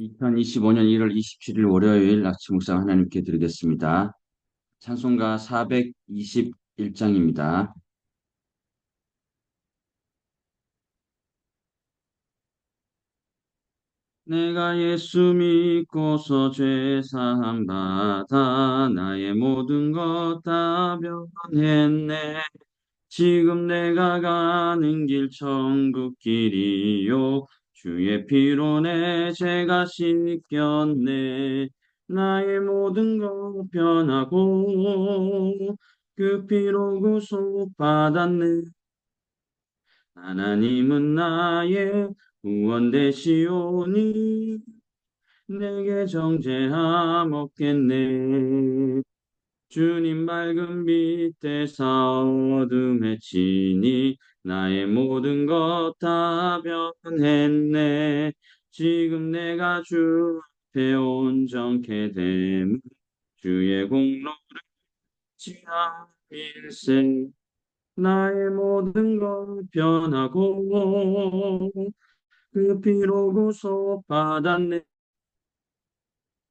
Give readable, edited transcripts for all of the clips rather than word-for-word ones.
2025년 1월 27일 월요일 아침 묵상 하나님께 드리겠습니다. 찬송가 421장입니다. 내가 예수 믿고서 죄 사함 받아 나의 모든 것 다 변했네. 지금 내가 가는 길 천국 길이요 주의 피로 내 죄가 씻겼네. 나의 모든 것 변하고 그 피로 구속받았네. 하나님은 나의 구원 되시오니 내게 정죄함 없겠네. 주님 맑은 빛에서 어둠에 치니 나의 모든 것 다 변했네. 지금 내가 주 앞에 온전케 됨 주의 공로를 지나 일생 나의 모든 것 변하고 그 피로 구속받았네.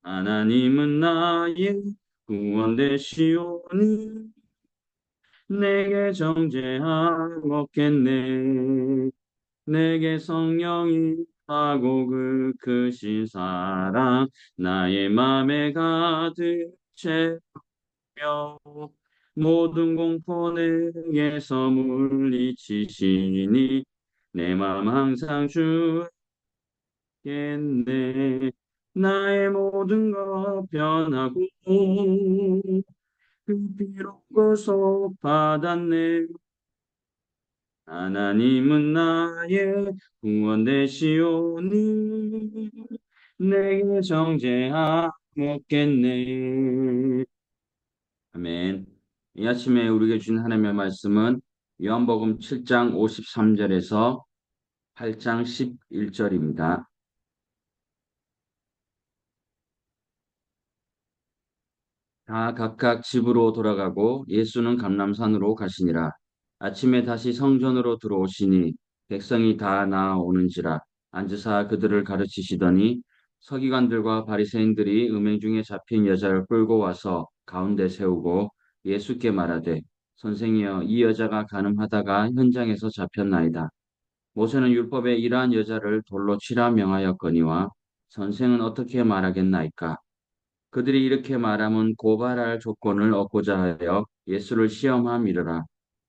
하나님은 나의 구원 되시오니 내게 정죄함 없겠네. 내게 성령이 하고 그 크신 사랑 나의 맘에 가득 채우며 모든 공포 내게서 물리치시니 내 맘 항상 주겠네. 나의 모든 것 변하고 그 피로 구속받았네. 하나님은 나의 구원 되시오니 내게 정죄함 없겠네. 아멘. 이 아침에 우리에게 주신 하나님의 말씀은 요한복음 7장 53절에서 8장 11절입니다. 다 각각 집으로 돌아가고 예수는 감람산으로 가시니라. 아침에 다시 성전으로 들어오시니 백성이 다 나아오는지라 앉으사 그들을 가르치시더니 서기관들과 바리새인들이 음행 중에 잡힌 여자를 끌고 와서 가운데 세우고 예수께 말하되 선생이여 이 여자가 간음하다가 현장에서 잡혔나이다. 모세는 율법에 이러한 여자를 돌로 치라 명하였거니와 선생은 어떻게 말하겠나이까? 그들이 이렇게 말하면 고발할 조건을 얻고자 하여 예수를 시험함이러라.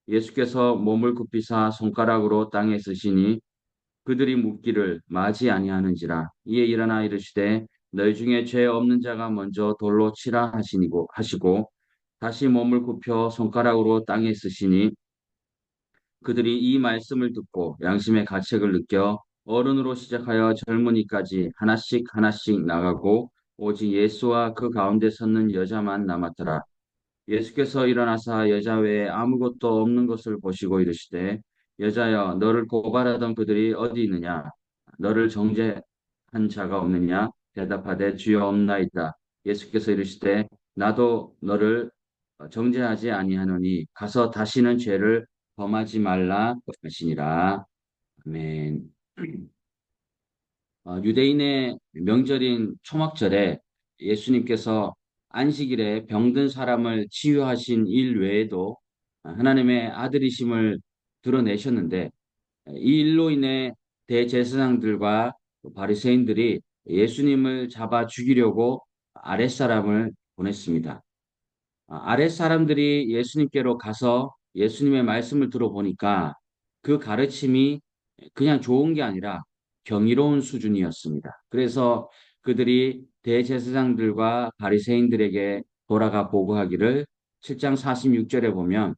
예수께서 몸을 굽히사 손가락으로 땅에 쓰시니 그들이 묻기를 마지 아니하는지라. 이에 일어나 이르시되 너희 중에 죄 없는 자가 먼저 돌로 치라 하시고 다시 몸을 굽혀 손가락으로 땅에 쓰시니 그들이 이 말씀을 듣고 양심의 가책을 느껴 어른으로 시작하여 젊은이까지 하나씩 하나씩 나가고 오직 예수와 그 가운데 섰는 여자만 남았더라. 예수께서 일어나사 여자 외에 아무것도 없는 것을 보시고 이르시되 여자여 너를 고발하던 그들이 어디 있느냐 너를 정죄한 자가 없느냐 대답하되 주여 없나이다. 예수께서 이르시되 나도 너를 정죄하지 아니하노니 가서 다시는 죄를 범하지 말라 하시니라. 아멘. 유대인의 명절인 초막절에 예수님께서 안식일에 병든 사람을 치유하신 일 외에도 하나님의 아들이심을 드러내셨는데 이 일로 인해 대제사장들과 바리새인들이 예수님을 잡아 죽이려고 아랫사람을 보냈습니다. 아랫사람들이 예수님께로 가서 예수님의 말씀을 들어보니까 그 가르침이 그냥 좋은 게 아니라 경이로운 수준이었습니다. 그래서 그들이 대제사장들과 바리새인들에게 돌아가 보고하기를 7장 46절에 보면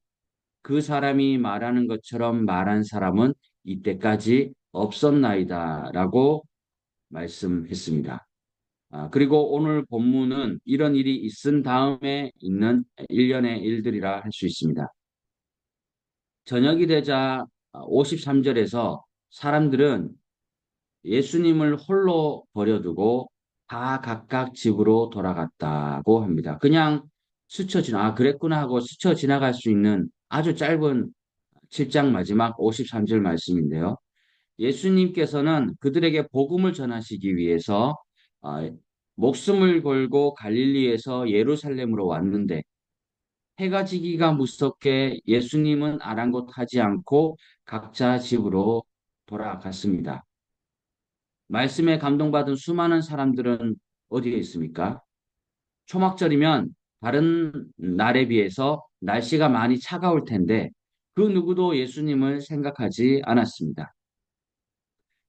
그 사람이 말하는 것처럼 말한 사람은 이때까지 없었나이다라고 말씀했습니다. 그리고 오늘 본문은 이런 일이 있은 다음에 있는 일련의 일들이라 할 수 있습니다. 저녁이 되자 53절에서 사람들은 예수님을 홀로 버려두고 다 각각 집으로 돌아갔다고 합니다. 그냥 그랬구나 하고 스쳐 지나갈 수 있는 아주 짧은 7장 마지막 53절 말씀인데요. 예수님께서는 그들에게 복음을 전하시기 위해서 아, 목숨을 걸고 갈릴리에서 예루살렘으로 왔는데 해가 지기가 무섭게 예수님은 아랑곳하지 않고 각자 집으로 돌아갔습니다. 말씀에 감동받은 수많은 사람들은 어디에 있습니까? 초막절이면 다른 날에 비해서 날씨가 많이 차가울 텐데 그 누구도 예수님을 생각하지 않았습니다.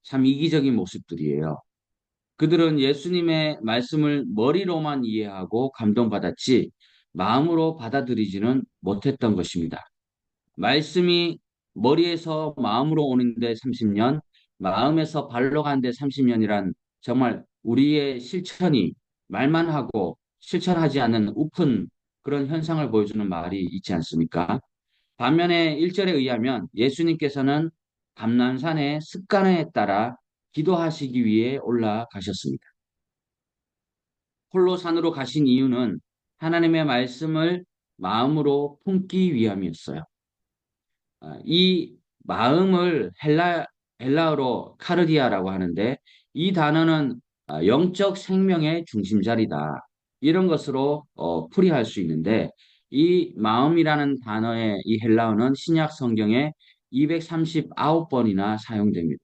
참 이기적인 모습들이에요. 그들은 예수님의 말씀을 머리로만 이해하고 감동받았지 마음으로 받아들이지는 못했던 것입니다. 말씀이 머리에서 마음으로 오는데 30년, 마음에서 발로 가는데 30년이란 정말 우리의 실천이 말만 하고 실천하지 않는 우픈 그런 현상을 보여주는 말이 있지 않습니까? 반면에 1절에 의하면 예수님께서는 감람산의 습관에 따라 기도하시기 위해 올라가셨습니다. 홀로 산으로 가신 이유는 하나님의 말씀을 마음으로 품기 위함이었어요. 이 마음을 헬라어로 카르디아라고 하는데 이 단어는 영적 생명의 중심자리다. 이런 것으로 풀이할 수 있는데 이 마음이라는 단어의 이 헬라어는 신약 성경에 239번이나 사용됩니다.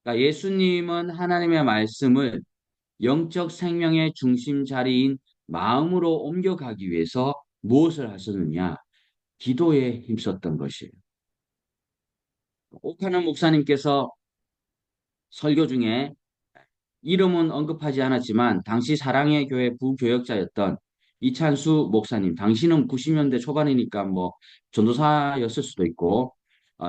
그러니까 예수님은 하나님의 말씀을 영적 생명의 중심 자리인 마음으로 옮겨가기 위해서 무엇을 하셨느냐? 기도에 힘썼던 것이에요. 옥하는 목사님께서 설교 중에 이름은 언급하지 않았지만 당시 사랑의 교회 부교역자였던 이찬수 목사님, 당시는 90년대 초반이니까 뭐 전도사였을 수도 있고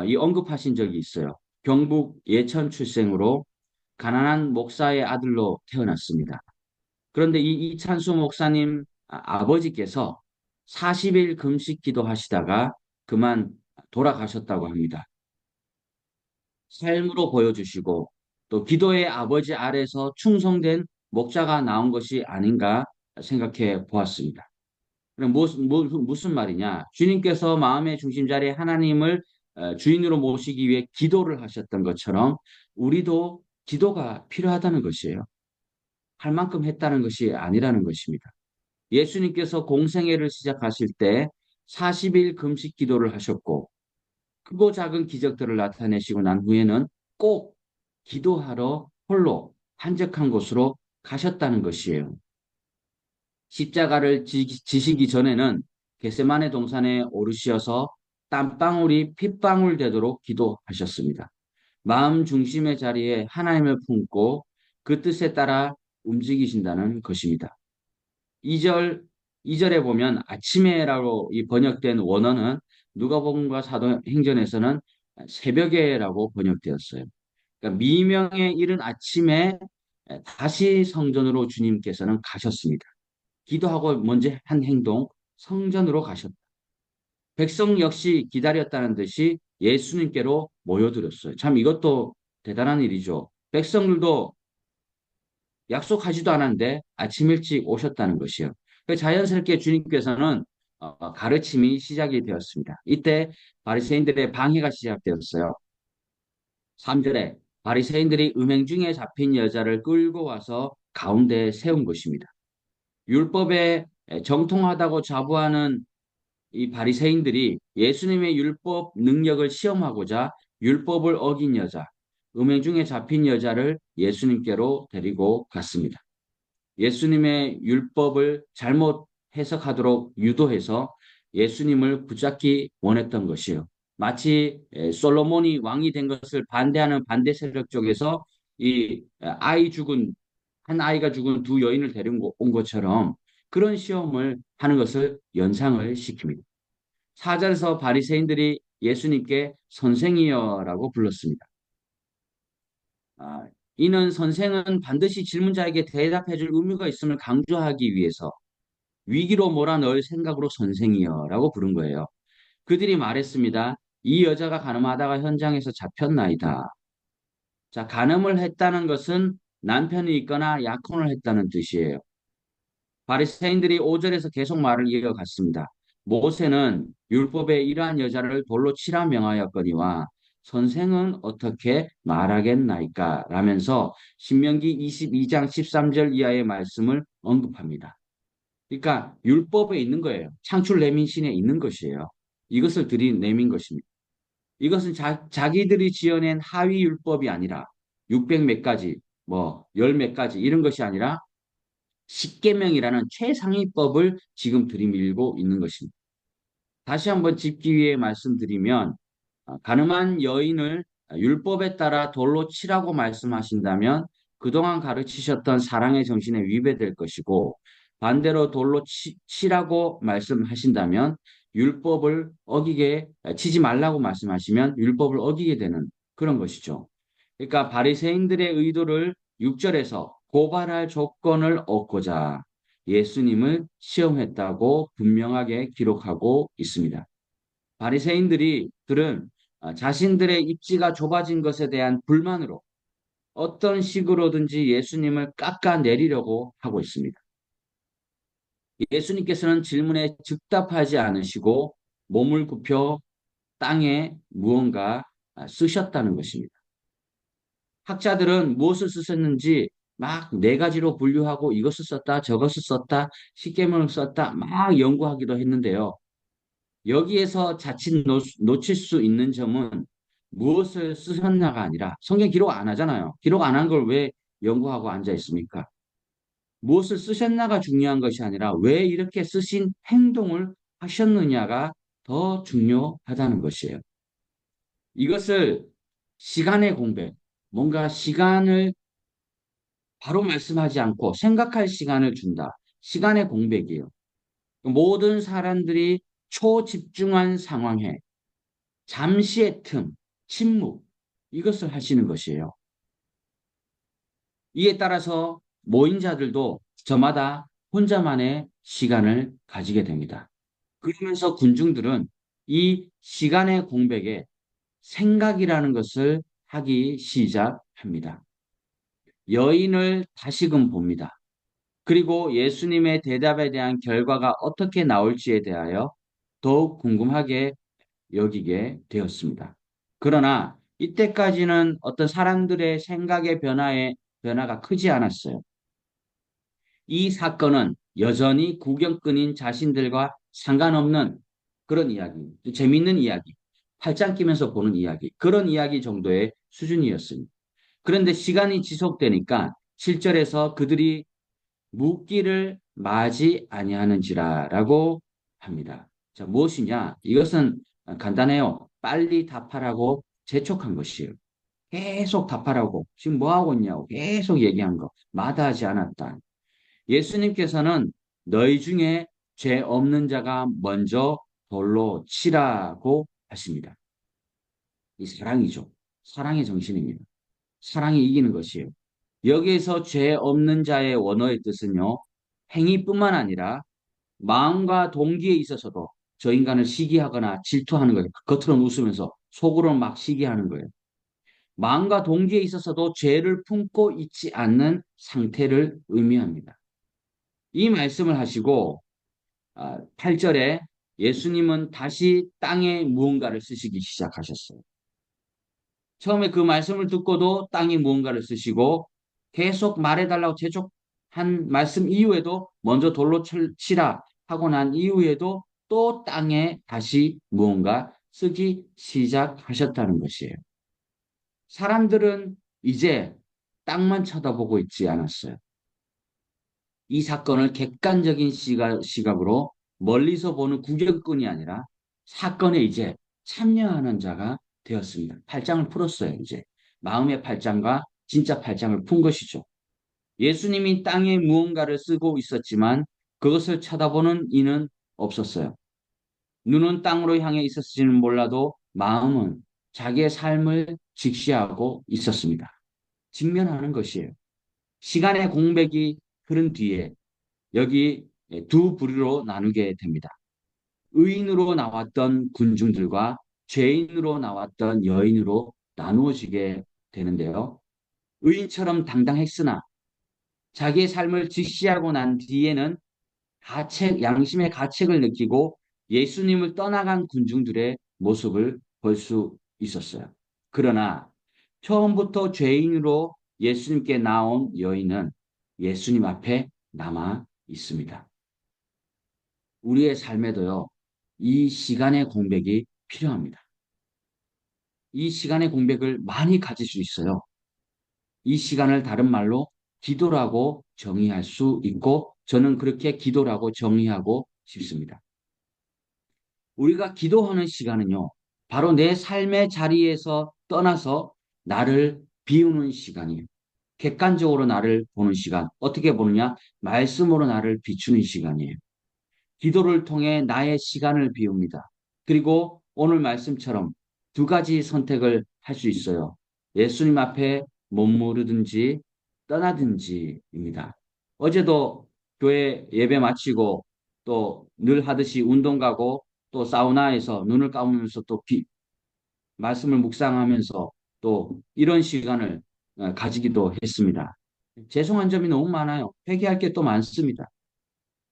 이 언급하신 적이 있어요. 경북 예천 출생으로 가난한 목사의 아들로 태어났습니다. 그런데 이 이찬수 목사님 아버지께서 40일 금식 기도하시다가 그만 돌아가셨다고 합니다. 삶으로 보여주시고 또 기도의 아버지 아래서 충성된 목자가 나온 것이 아닌가 생각해 보았습니다. 그럼 무슨 말이냐? 주님께서 마음의 중심 자리에 하나님을 주인으로 모시기 위해 기도를 하셨던 것처럼 우리도 기도가 필요하다는 것이에요. 할 만큼 했다는 것이 아니라는 것입니다. 예수님께서 공생애를 시작하실 때 40일 금식 기도를 하셨고 크고 작은 기적들을 나타내시고 난 후에는 꼭 기도하러 홀로 한적한 곳으로 가셨다는 것이에요. 십자가를 지시기 전에는 겟세마네 동산에 오르시어서 땀방울이 핏방울 되도록 기도하셨습니다. 마음 중심의 자리에 하나님을 품고 그 뜻에 따라 움직이신다는 것입니다. 2절, 이절에 보면 아침에라고 이 번역된 원어는 누가복음과 사도행전에서는 새벽에라고 번역되었어요. 그러니까 미명에 이른 아침에 다시 성전으로 주님께서는 가셨습니다. 기도하고 먼저 한 행동, 성전으로 가셨다. 백성 역시 기다렸다는 듯이 예수님께로 모여들었어요. 참 이것도 대단한 일이죠. 백성들도 약속하지도 않았는데 아침 일찍 오셨다는 것이요. 자연스럽게 주님께서는 가르침이 시작이 되었습니다. 이때 바리새인들의 방해가 시작되었어요. 3절에 바리새인들이 음행 중에 잡힌 여자를 끌고 와서 가운데에 세운 것입니다. 율법에 정통하다고 자부하는 이 바리새인들이 예수님의 율법 능력을 시험하고자 율법을 어긴 여자, 음행 중에 잡힌 여자를 예수님께로 데리고 갔습니다. 예수님의 율법을 잘못 해석하도록 유도해서 예수님을 붙잡기 원했던 것이요. 마치 솔로몬이 왕이 된 것을 반대하는 반대 세력 쪽에서 이 아이 죽은 한 아이가 죽은 두 여인을 데리고 온 것처럼 그런 시험을 하는 것을 연상을 시킵니다. 사절에서 바리새인들이 예수님께 선생이여라고 불렀습니다. 이는 선생은 반드시 질문자에게 대답해 줄 의무가 있음을 강조하기 위해서 위기로 몰아넣을 생각으로 선생이여라고 부른 거예요. 그들이 말했습니다. 이 여자가 가늠하다가 현장에서 잡혔나이다. 자, 간음을 했다는 것은 남편이 있거나 약혼을 했다는 뜻이에요. 바리새인들이 5절에서 계속 말을 이어갔습니다. 모세는 율법에 이러한 여자를 돌로 치라 명하였거니와 선생은 어떻게 말하겠나이까? 라면서 신명기 22장 13절 이하의 말씀을 언급합니다. 그러니까 율법에 있는 거예요. 창출 내민신에 있는 것이에요. 이것을 들이내민 것입니다. 이것은 자기들이 지어낸 하위 율법이 아니라 600 몇 가지, 뭐, 열 몇 가지 이런 것이 아니라 십계명이라는 최상위법을 지금 들이밀고 있는 것입니다. 다시 한번 짚기 위해 말씀드리면 가늠한 여인을 율법에 따라 돌로 치라고 말씀하신다면 그동안 가르치셨던 사랑의 정신에 위배될 것이고 반대로 돌로 치라고 말씀하신다면 율법을 어기게 치지 말라고 말씀하시면 율법을 어기게 되는 그런 것이죠. 그러니까 바리새인들의 의도를 6절에서 고발할 조건을 얻고자 예수님을 시험했다고 분명하게 기록하고 있습니다. 바리새인들은 자신들의 입지가 좁아진 것에 대한 불만으로 어떤 식으로든지 예수님을 깎아내리려고 하고 있습니다. 예수님께서는 질문에 즉답하지 않으시고 몸을 굽혀 땅에 무언가 쓰셨다는 것입니다. 학자들은 무엇을 쓰셨는지 막 네 가지로 분류하고 이것을 썼다, 저것을 썼다, 십계명을 썼다 막 연구하기도 했는데요. 여기에서 자칫 놓칠 수 있는 점은 무엇을 쓰셨나가 아니라 성경 기록 안 하잖아요. 기록 안 한 걸 왜 연구하고 앉아 있습니까? 무엇을 쓰셨나가 중요한 것이 아니라 왜 이렇게 쓰신 행동을 하셨느냐가 더 중요하다는 것이에요. 이것을 시간의 공백, 뭔가 시간을 바로 말씀하지 않고 생각할 시간을 준다. 시간의 공백이에요. 모든 사람들이 초집중한 상황에 잠시의 틈, 침묵, 이것을 하시는 것이에요. 이에 따라서 모인 자들도 저마다 혼자만의 시간을 가지게 됩니다. 그러면서 군중들은 이 시간의 공백에 생각이라는 것을 하기 시작합니다. 여인을 다시금 봅니다. 그리고 예수님의 대답에 대한 결과가 어떻게 나올지에 대하여 더욱 궁금하게 여기게 되었습니다. 그러나 이때까지는 어떤 사람들의 생각의 변화가 크지 않았어요. 이 사건은 여전히 구경꾼인 자신들과 상관없는 그런 이야기, 재밌는 이야기, 팔짱 끼면서 보는 이야기, 그런 이야기 정도의 수준이었습니다. 그런데 시간이 지속되니까 7절에서 그들이 묻기를 마지 아니하는지라라고 합니다. 자, 무엇이냐? 이것은 간단해요. 빨리 답하라고 재촉한 것이에요. 계속 답하라고. 지금 뭐 하고 있냐고 계속 얘기한 거. 마다하지 않았다. 예수님께서는 너희 중에 죄 없는 자가 먼저 돌로 치라고 하십니다. 이 사랑이죠. 사랑의 정신입니다. 사랑이 이기는 것이에요. 여기에서 죄 없는 자의 원어의 뜻은요, 행위뿐만 아니라 마음과 동기에 있어서도 저 인간을 시기하거나 질투하는 거예요. 겉으로는 웃으면서 속으로는 막 시기하는 거예요. 마음과 동기에 있어서도 죄를 품고 있지 않는 상태를 의미합니다. 이 말씀을 하시고 8절에 예수님은 다시 땅에 무언가를 쓰시기 시작하셨어요. 처음에 그 말씀을 듣고도 땅에 무언가를 쓰시고 계속 말해달라고 재촉한 말씀 이후에도 먼저 돌로 치라 하고 난 이후에도 또 땅에 다시 무언가 쓰기 시작하셨다는 것이에요. 사람들은 이제 땅만 쳐다보고 있지 않았어요. 이 사건을 객관적인 시각으로 멀리서 보는 구경꾼이 아니라 사건에 이제 참여하는 자가 되었습니다. 팔짱을 풀었어요, 이제. 마음의 팔짱과 진짜 팔짱을 푼 것이죠. 예수님이 땅에 무언가를 쓰고 있었지만 그것을 쳐다보는 이는 없었어요. 눈은 땅으로 향해 있었을지는 몰라도 마음은 자기의 삶을 직시하고 있었습니다. 직면하는 것이에요. 시간의 공백이 흐른 뒤에 여기 두 부류로 나누게 됩니다. 의인으로 나왔던 군중들과 죄인으로 나왔던 여인으로 나누어지게 되는데요. 의인처럼 당당했으나 자기의 삶을 직시하고 난 뒤에는 양심의 가책을 느끼고 예수님을 떠나간 군중들의 모습을 볼 수 있었어요. 그러나 처음부터 죄인으로 예수님께 나온 여인은 예수님 앞에 남아 있습니다. 우리의 삶에도요, 이 시간의 공백이 필요합니다. 이 시간의 공백을 많이 가질 수 있어요. 이 시간을 다른 말로 기도라고 정의할 수 있고, 저는 그렇게 기도라고 정의하고 싶습니다. 우리가 기도하는 시간은요, 바로 내 삶의 자리에서 떠나서 나를 비우는 시간이에요. 객관적으로 나를 보는 시간. 어떻게 보느냐? 말씀으로 나를 비추는 시간이에요. 기도를 통해 나의 시간을 비웁니다. 그리고 오늘 말씀처럼 두 가지 선택을 할 수 있어요. 예수님 앞에 머무르든지 떠나든지입니다. 어제도 교회 예배 마치고 또 늘 하듯이 운동 가고 또 사우나에서 눈을 감으면서 또 말씀을 묵상하면서 또 이런 시간을 가지기도 했습니다. 죄송한 점이 너무 많아요. 회개할 게 또 많습니다.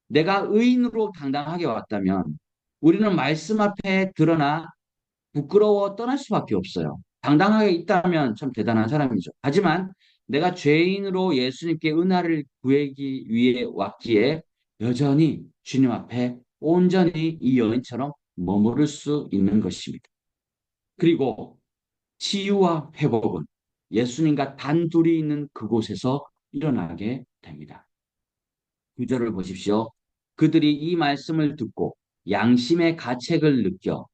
내가 의인으로 당당하게 왔다면 우리는 말씀 앞에 드러나 부끄러워 떠날 수밖에 없어요. 당당하게 있다면 참 대단한 사람이죠. 하지만 내가 죄인으로 예수님께 은혜를 구하기 위해 왔기에 여전히 주님 앞에 온전히 이 여인처럼 머무를 수 있는 것입니다. 그리고 치유와 회복은 예수님과 단둘이 있는 그곳에서 일어나게 됩니다. 구절을 보십시오. 그들이 이 말씀을 듣고 양심의 가책을 느껴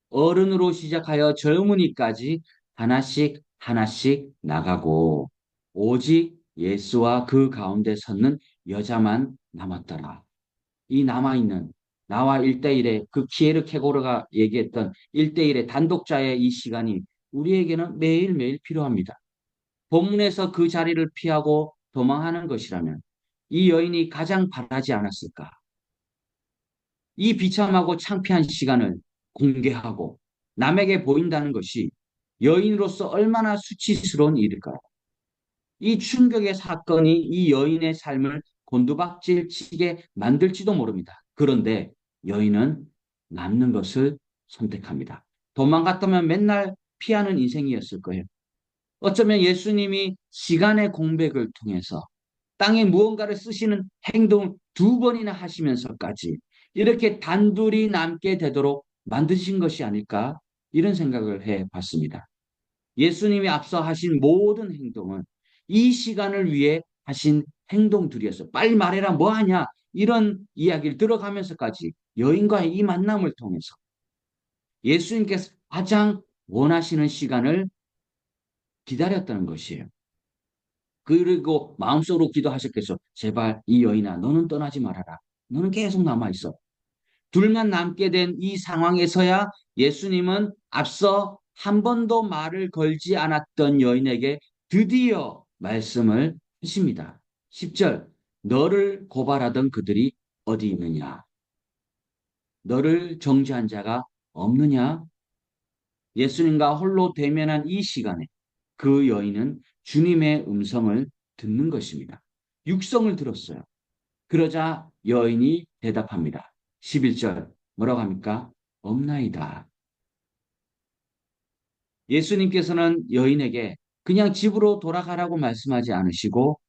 어른으로 시작하여 젊은이까지 하나씩 하나씩 나가고 오직 예수와 그 가운데 섰는 여자만 남았더라. 이 남아있는 나와 일대일의그 키에르 케고르가 얘기했던 일대일의 단독자의 이 시간이 우리에게는 매일매일 필요합니다. 본문에서 그 자리를 피하고 도망하는 것이라면 이 여인이 가장 바라지 않았을까? 이 비참하고 창피한 시간을 공개하고 남에게 보인다는 것이 여인으로서 얼마나 수치스러운 일일까요? 이 충격의 사건이 이 여인의 삶을 곤두박질 치게 만들지도 모릅니다. 그런데 여인은 남는 것을 선택합니다. 도망갔다면 맨날 피하는 인생이었을 거예요. 어쩌면 예수님이 시간의 공백을 통해서 땅에 무언가를 쓰시는 행동을 두 번이나 하시면서까지 이렇게 단둘이 남게 되도록 만드신 것이 아닐까 이런 생각을 해 봤습니다. 예수님이 앞서 하신 모든 행동은 이 시간을 위해 하신 행동들이었어. 빨리 말해라, 뭐 하냐? 이런 이야기를 들어가면서까지 여인과의 이 만남을 통해서 예수님께서 가장 원하시는 시간을 기다렸다는 것이에요. 그리고 마음속으로 기도하셨겠죠. 제발 이 여인아, 너는 떠나지 말아라. 너는 계속 남아있어. 둘만 남게 된 이 상황에서야 예수님은 앞서 한 번도 말을 걸지 않았던 여인에게 드디어 말씀을 하십니다. 10절, 너를 고발하던 그들이 어디 있느냐? 너를 정죄한 자가 없느냐? 예수님과 홀로 대면한 이 시간에 그 여인은 주님의 음성을 듣는 것입니다. 육성을 들었어요. 그러자 여인이 대답합니다. 11절 뭐라고 합니까? 없나이다. 예수님께서는 여인에게 그냥 집으로 돌아가라고 말씀하지 않으시고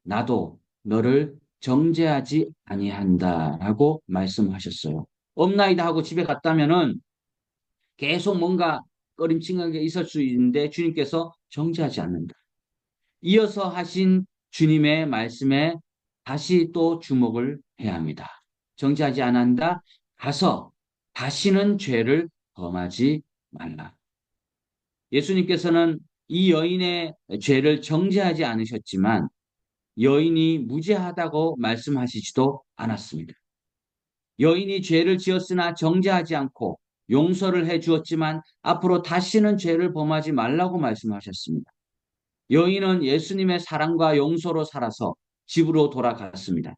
나도 너를 정죄하지 아니한다라고 말씀하셨어요. 없나이다 하고 집에 갔다면은 계속 뭔가 꺼림칙한 게 있을 수 있는데 주님께서 정죄하지 않는다. 이어서 하신 주님의 말씀에 다시 또 주목을 해야 합니다. 정죄하지 않는다. 가서 다시는 죄를 범하지 말라. 예수님께서는 이 여인의 죄를 정죄하지 않으셨지만 여인이 무죄하다고 말씀하시지도 않았습니다. 여인이 죄를 지었으나 정죄하지 않고 용서를 해 주었지만 앞으로 다시는 죄를 범하지 말라고 말씀하셨습니다. 여인은 예수님의 사랑과 용서로 살아서 집으로 돌아갔습니다.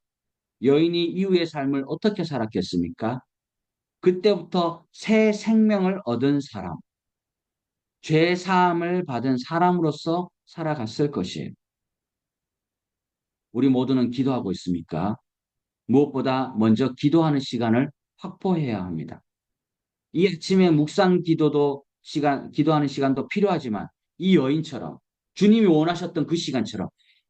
여인이 이후의 삶을 어떻게 살았겠습니까? 그때부터 새 생명을 얻은 사람, 죄 사함을 받은 사람으로서 살아갔을 것이에요. 우리 모두는 기도하고 있습니까? 무엇보다 먼저 기도하는 시간을 확보해야 합니다. 이 아침에 묵상 기도도 기도하는 시간도 필요하지만 이 여인처럼 주님이 원하셨던 그 시간처럼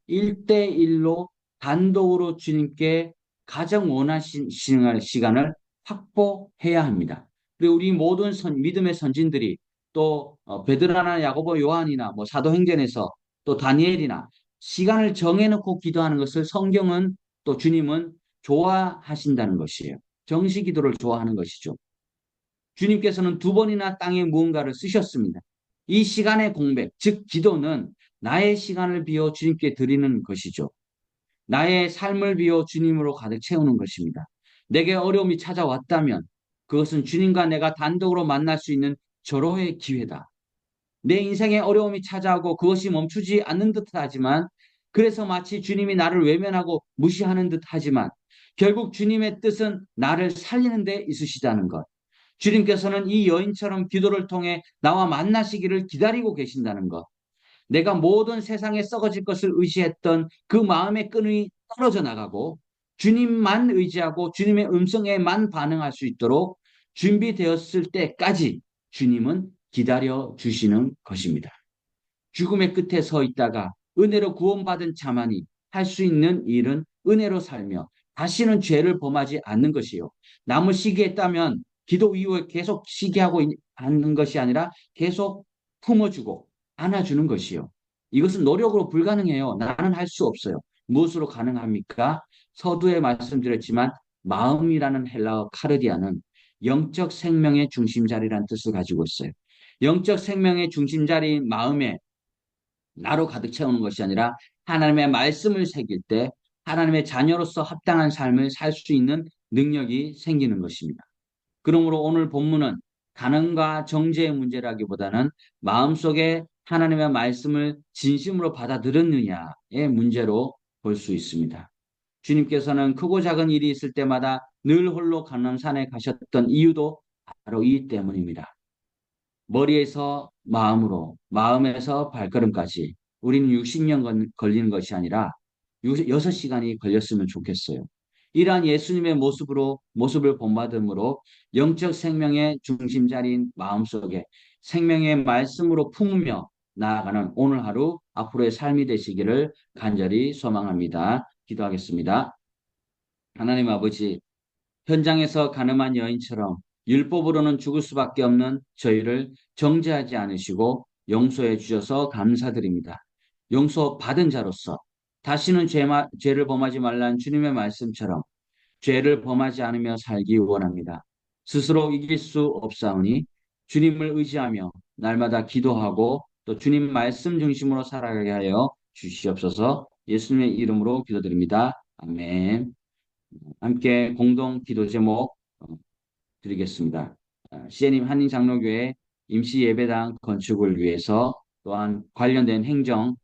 1대1로 단독으로 주님께 가장 원하시는 시간을 확보해야 합니다. 그리고 우리 모든 믿음의 선진들이 또 베드로나 야고보 요한이나 뭐 사도행전에서 또 다니엘이나 시간을 정해놓고 기도하는 것을 성경은 또 주님은 좋아하신다는 것이에요. 정시 기도를 좋아하는 것이죠. 주님께서는 두 번이나 땅에 무언가를 쓰셨습니다. 이 시간의 공백, 즉 기도는 나의 시간을 비워 주님께 드리는 것이죠. 나의 삶을 비워 주님으로 가득 채우는 것입니다. 내게 어려움이 찾아왔다면 그것은 주님과 내가 단독으로 만날 수 있는 절호의 기회다. 내 인생에 어려움이 찾아오고 그것이 멈추지 않는 듯 하지만 그래서 마치 주님이 나를 외면하고 무시하는 듯 하지만 결국 주님의 뜻은 나를 살리는 데 있으시다는 것. 주님께서는 이 여인처럼 기도를 통해 나와 만나시기를 기다리고 계신다는 것. 내가 모든 세상에 썩어질 것을 의지했던 그 마음의 끈이 떨어져 나가고 주님만 의지하고 주님의 음성에만 반응할 수 있도록 준비되었을 때까지 주님은 기다려 주시는 것입니다. 죽음의 끝에 서 있다가 은혜로 구원받은 자만이 할 수 있는 일은 은혜로 살며 다시는 죄를 범하지 않는 것이요. 남을 시기했다면 기도 이후에 계속 시기하고 하는 것이 아니라 계속 품어주고 안아주는 것이요. 이것은 노력으로 불가능해요. 나는 할 수 없어요. 무엇으로 가능합니까? 서두에 말씀드렸지만 마음이라는 헬라어 카르디아는 영적 생명의 중심자리라는 뜻을 가지고 있어요. 영적 생명의 중심자리인 마음에 나로 가득 채우는 것이 아니라 하나님의 말씀을 새길 때 하나님의 자녀로서 합당한 삶을 살 수 있는 능력이 생기는 것입니다. 그러므로 오늘 본문은 가능과 정죄의 문제라기보다는 마음속에 하나님의 말씀을 진심으로 받아들였느냐의 문제로 볼 수 있습니다. 주님께서는 크고 작은 일이 있을 때마다 늘 홀로 감람산에 가셨던 이유도 바로 이 때문입니다. 머리에서 마음으로, 마음에서 발걸음까지 우리는 60년 걸리는 것이 아니라 6시간이 걸렸으면 좋겠어요. 이러한 예수님의 모습을 본받음으로 영적 생명의 중심자리인 마음속에 생명의 말씀으로 품으며 나아가는 오늘 하루 앞으로의 삶이 되시기를 간절히 소망합니다. 기도하겠습니다. 하나님 아버지, 현장에서 가늠한 여인처럼 율법으로는 죽을 수밖에 없는 저희를 정죄하지 않으시고 용서해 주셔서 감사드립니다. 용서받은 자로서 다시는 죄를 범하지 말라는 주님의 말씀처럼 죄를 범하지 않으며 살기 원합니다. 스스로 이길 수 없사오니 주님을 의지하며 날마다 기도하고 또 주님 말씀 중심으로 살아가게 하여 주시옵소서. 예수님의 이름으로 기도드립니다. 아멘. 함께 공동 기도 제목 드리겠습니다. CN임 한인장로교회 임시 예배당 건축을 위해서 또한 관련된 행정을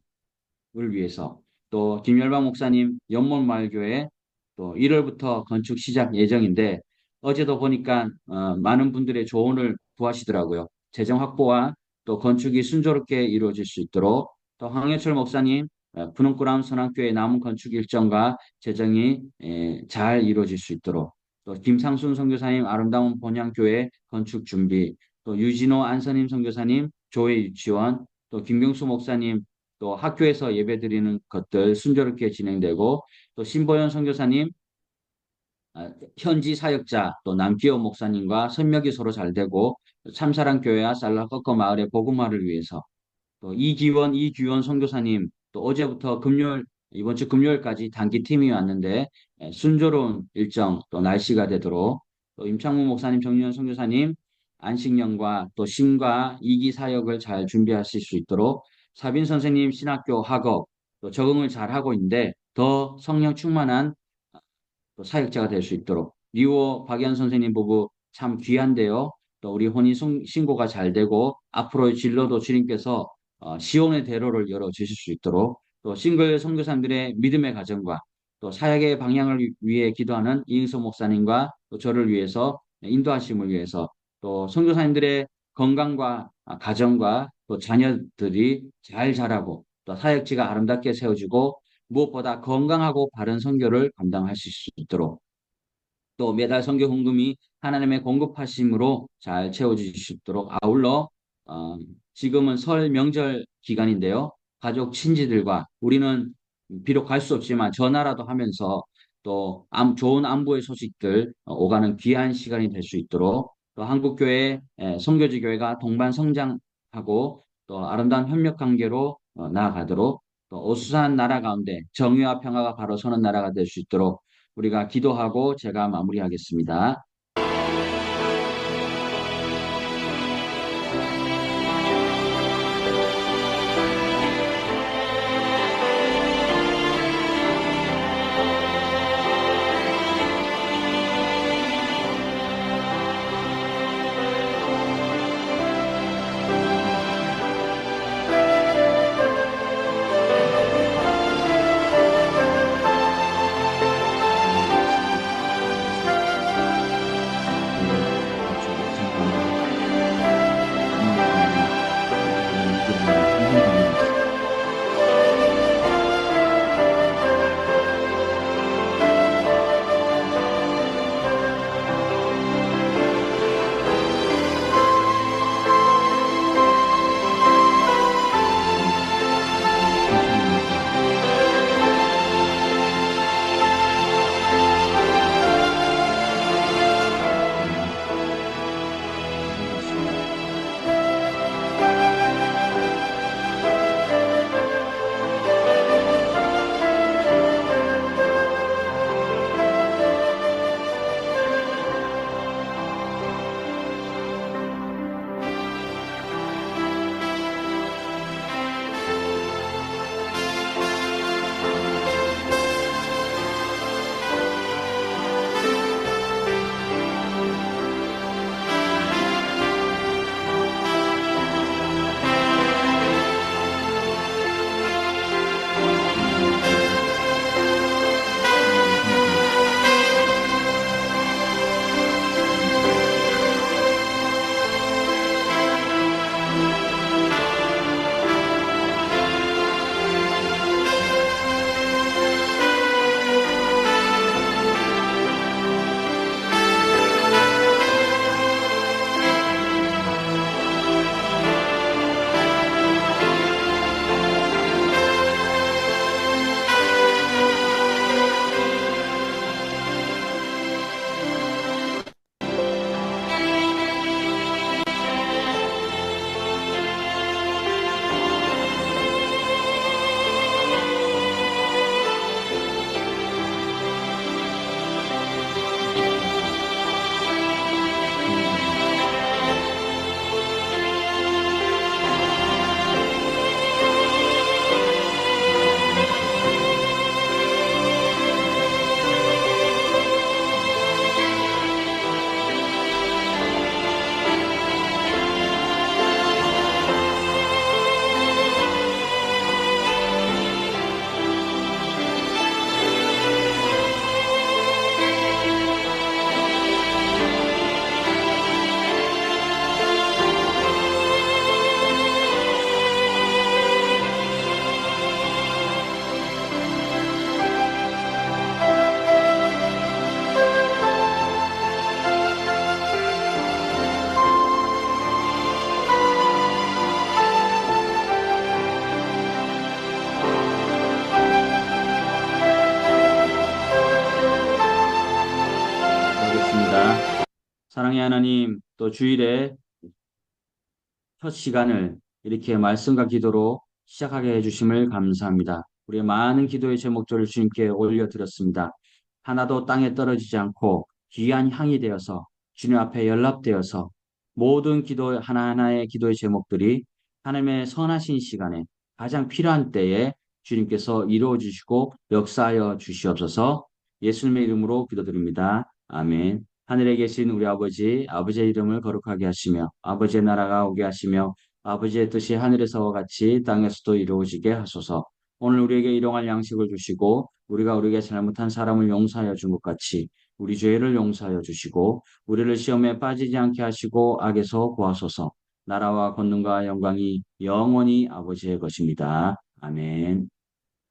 위해서 또 김열방 목사님 연못마을교회 또 1월부터 건축 시작 예정인데 어제도 보니까 많은 분들의 조언을 구하시더라고요. 재정 확보와 또 건축이 순조롭게 이루어질 수 있도록 또 황해철 목사님 분홍구람 선악교회 남은 건축 일정과 재정이 잘 이루어질 수 있도록 또 김상순 선교사님 아름다운 본향교회 건축 준비 또 유진호 안선임 선교사님 교회 유치원 또 김경수 목사님 또 학교에서 예배드리는 것들 순조롭게 진행되고 또 신보현 선교사님 현지 사역자 또 남기호 목사님과 선명이 서로 잘 되고 참사랑교회와 살라커커 마을의 복음화를 위해서 또 이규원 선교사님 또 어제부터 금요일 이번 주 금요일까지 단기 팀이 왔는데 순조로운 일정 또 날씨가 되도록 또 임창무 목사님 정유현 선교사님 안식년과 또 심과 이기 사역을 잘 준비하실 수 있도록 사빈 선생님 신학교 학업 또 적응을 잘 하고 있는데 더 성령 충만한 또 사역자가 될 수 있도록 리오 박연 선생님 부부 참 귀한데요. 또 우리 혼인 신고가 잘 되고 앞으로의 진로도 주님께서 시온의 대로를 열어 주실 수 있도록 또 싱글 선교사님들의 믿음의 가정과 또 사역의 방향을 위해 기도하는 이인서 목사님과 또 저를 위해서 인도하심을 위해서 또 선교사님들의 건강과 가정과 또 자녀들이 잘 자라고 또 사역지가 아름답게 세워지고 무엇보다 건강하고 바른 선교를 감당하실 수 있도록 또 매달 선교 헌금이 하나님의 공급하심으로 잘 채워질 수 있도록 아울러 어, 지금은 설 명절 기간인데요. 가족 친지들과 우리는 비록 갈 수 없지만 전화라도 하면서 또 좋은 안부의 소식들 오가는 귀한 시간이 될 수 있도록 또 한국교회 선교지 교회가 동반 성장하고 또 아름다운 협력 관계로 나아가도록 또 오수산 나라 가운데 정의와 평화가 바로 서는 나라가 될 수 있도록 우리가 기도하고 제가 마무리하겠습니다. 기도하겠습니다. 사랑의 하나님, 또 주일에 첫 시간을 이렇게 말씀과 기도로 시작하게 해주심을 감사합니다. 우리의 많은 기도의 제목들을 주님께 올려드렸습니다. 하나도 땅에 떨어지지 않고 귀한 향이 되어서 주님 앞에 연락되어서 모든 기도 하나하나의 기도의 제목들이 하나님의 선하신 시간에 가장 필요한 때에 주님께서 이루어 주시고 역사하여 주시옵소서. 예수님의 이름으로 기도드립니다. 아멘. 하늘에 계신 우리 아버지, 아버지의 이름을 거룩하게 하시며 아버지의 나라가 오게 하시며 아버지의 뜻이 하늘에서와 같이 땅에서도 이루어지게 하소서. 오늘 우리에게 일용할 양식을 주시고 우리가 우리에게 잘못한 사람을 용서하여 준 것 같이 우리 죄를 용서하여 주시고 우리를 시험에 빠지지 않게 하시고 악에서 구하소서. 나라와 권능과 영광이 영원히 아버지의 것입니다. 아멘.